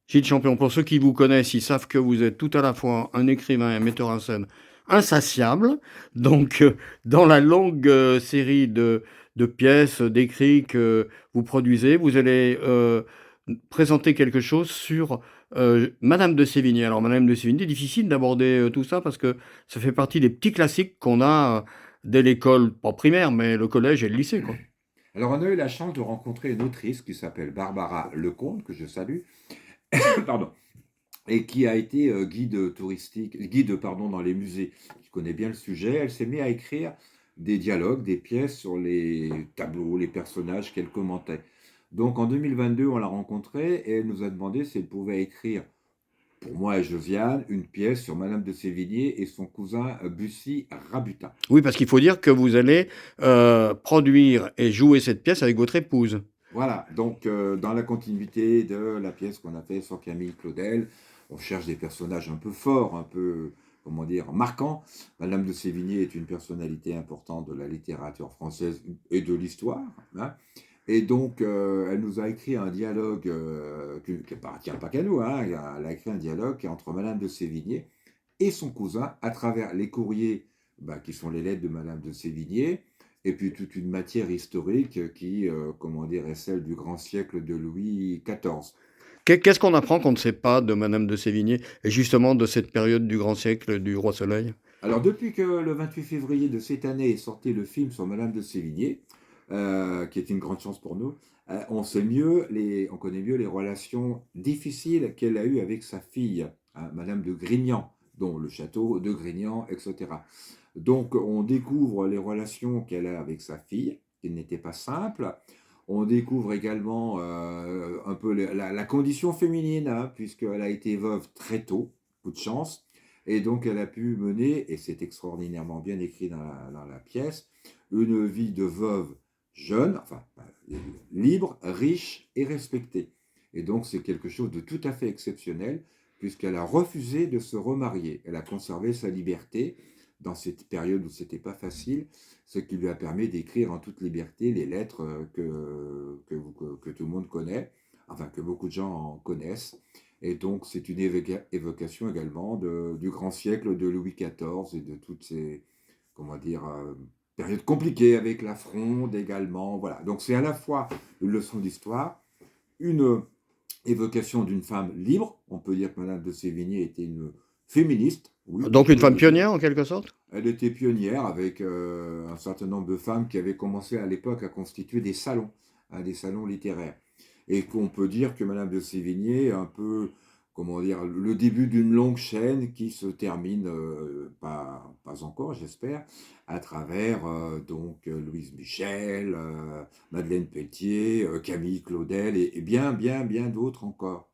Gilles Champion, pour ceux qui vous connaissent, ils savent que vous êtes tout à la fois un écrivain et un metteur en scène insatiable. Donc, dans la longue série de pièces, d'écrits que vous produisez, vous allez présenter quelque chose sur Madame de Sévigné. Alors, Madame de Sévigné, difficile d'aborder tout ça parce que ça fait partie des petits classiques qu'on a dès l'école, pas primaire, mais le collège et le lycée, quoi. Alors, on a eu la chance de rencontrer une autrice qui s'appelle Barbara Lecomte, que je salue, pardon, et qui a été guide touristique, guide pardon, dans les musées, qui connaît bien le sujet. Elle s'est mise à écrire des dialogues, des pièces sur les tableaux, les personnages qu'elle commentait. Donc en 2022, on l'a rencontrée et elle nous a demandé si elle pouvait écrire, pour moi et Josiane, une pièce sur Madame de Sévigné et son cousin Bussy Rabutin. Oui, parce qu'il faut dire que vous allez produire et jouer cette pièce avec votre épouse. Voilà, donc dans la continuité de la pièce qu'on a fait sur Camille Claudel, on cherche des personnages un peu forts, un peu, comment dire, marquants. Madame de Sévigné est une personnalité importante de la littérature française et de l'histoire, hein. Et donc, elle nous a écrit un dialogue qui n'appartient pas qu'à nous, hein. Elle a écrit un dialogue entre Madame de Sévigné et son cousin à travers les courriers qui sont les lettres de Madame de Sévigné, et puis toute une matière historique qui, comment dire, est celle du grand siècle de Louis XIV. Qu'est-ce qu'on apprend qu'on ne sait pas de Madame de Sévigné et justement de cette période du grand siècle du roi Soleil? Alors depuis que le 28 février de cette année est sorti le film sur Madame de Sévigné, qui est une grande chance pour nous, on connaît mieux les relations difficiles qu'elle a eues avec sa fille, hein, Madame de Grignan, dont le château de Grignan, etc. Donc on découvre les relations qu'elle a avec sa fille, qui n'étaient pas simples. On découvre également un peu la condition féminine, hein, puisqu'elle a été veuve très tôt, coup de chance. Et donc, elle a pu mener, et c'est extraordinairement bien écrit dans la pièce, une vie de veuve jeune, enfin, libre, riche et respectée. Et donc, c'est quelque chose de tout à fait exceptionnel, puisqu'elle a refusé de se remarier. Elle a conservé sa liberté dans cette période où c'était pas facile, ce qui lui a permis d'écrire en toute liberté les lettres que tout le monde connaît, enfin, que beaucoup de gens en connaissent. Et donc, c'est une évocation également du grand siècle de Louis XIV et de toutes ces, comment dire, périodes compliquées avec la Fronde également. Voilà. Donc, c'est à la fois une leçon d'histoire, une évocation d'une femme libre. On peut dire que Madame de Sévigné était une féministe, oui, on Donc une peut femme le dire. pionnière en quelque sorte? Elle était pionnière avec un certain nombre de femmes qui avaient commencé à l'époque à constituer des salons littéraires. Et qu'on peut dire que Madame de Sévigné est un peu, comment dire, le début d'une longue chaîne qui se termine, pas encore, j'espère, à travers Louise Michel, Madeleine Pelletier, Camille Claudel et bien, bien, bien d'autres encore.